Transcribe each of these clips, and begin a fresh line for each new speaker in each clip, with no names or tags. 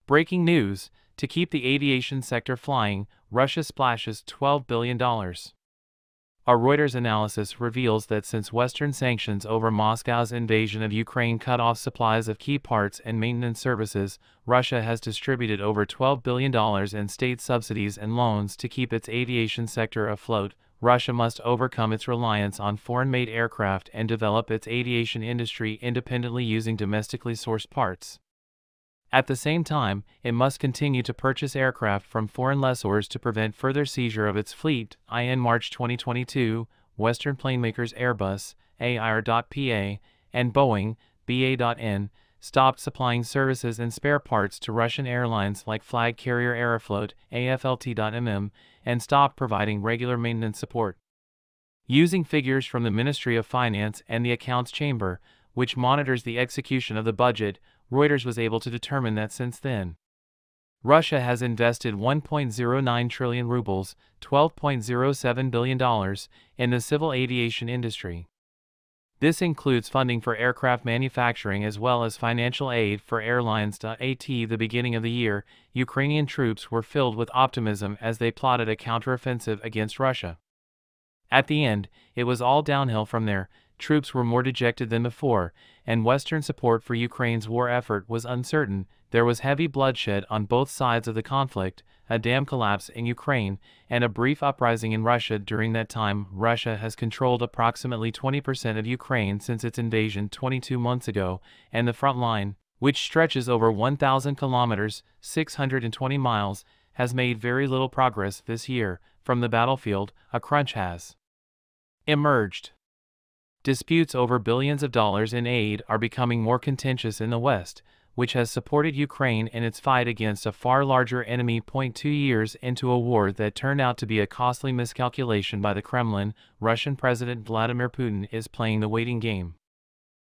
Breaking news: to keep the aviation sector flying, Russia splashes $12 billion. A Reuters analysis reveals that since Western sanctions over Moscow's invasion of Ukraine cut off supplies of key parts and maintenance services, Russia has distributed over $12 billion in state subsidies and loans to keep its aviation sector afloat. Russia must overcome its reliance on foreign-made aircraft and develop its aviation industry independently using domestically sourced parts. At the same time, it must continue to purchase aircraft from foreign lessors to prevent further seizure of its fleet. In March 2022, Western planemakers Airbus, AIR.PA, and Boeing, BA.N, stopped supplying services and spare parts to Russian airlines like flag carrier Aeroflot, AFLT.MM, and stopped providing regular maintenance support. Using figures from the Ministry of Finance and the Accounts Chamber, which monitors the execution of the budget, Reuters was able to determine that since then, Russia has invested 1.09 trillion rubles, $12.07 billion, in the civil aviation industry. This includes funding for aircraft manufacturing as well as financial aid for airlines. At the beginning of the year, Ukrainian troops were filled with optimism as they plotted a counteroffensive against Russia. At the end, it was all downhill from there. Troops were more dejected than before, and Western support for Ukraine's war effort was uncertain. There was heavy bloodshed on both sides of the conflict, a dam collapse in Ukraine, and a brief uprising in Russia. During that time, Russia has controlled approximately 20% of Ukraine since its invasion 22 months ago, and the front line, which stretches over 1,000 kilometers, 620 miles, has made very little progress this year. From the battlefield, a crunch has emerged. Disputes over billions of dollars in aid are becoming more contentious in the West, which has supported Ukraine in its fight against a far larger enemy. 2 years into a war that turned out to be a costly miscalculation by the Kremlin, Russian President Vladimir Putin is playing the waiting game.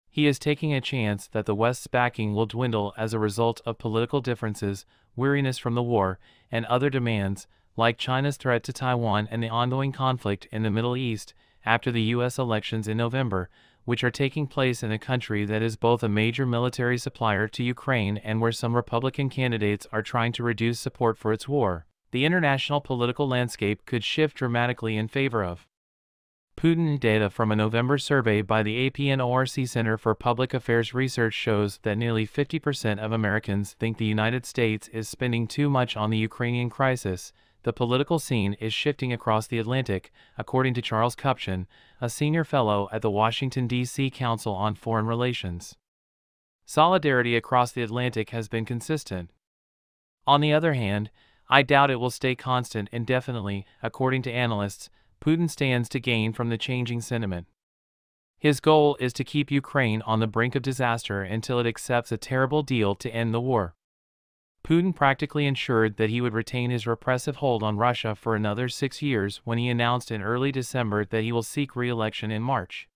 He is taking a chance that the West's backing will dwindle as a result of political differences, weariness from the war, and other demands, like China's threat to Taiwan and the ongoing conflict in the Middle East, after the U.S. elections in November, which are taking place in a country that is both a major military supplier to Ukraine and where some Republican candidates are trying to reduce support for its war. The international political landscape could shift dramatically in favor of Putin. Data from a November survey by the AP&ORC Center for Public Affairs Research shows that nearly 50% of Americans think the United States is spending too much on the Ukrainian crisis. The political scene is shifting across the Atlantic, according to Charles Kupchan, a senior fellow at the Washington, D.C. Council on Foreign Relations. Solidarity across the Atlantic has been consistent. On the other hand, I doubt it will stay constant indefinitely. According to analysts, Putin stands to gain from the changing sentiment. His goal is to keep Ukraine on the brink of disaster until it accepts a terrible deal to end the war. Putin practically ensured that he would retain his repressive hold on Russia for another 6 years when he announced in early December that he will seek re-election in March.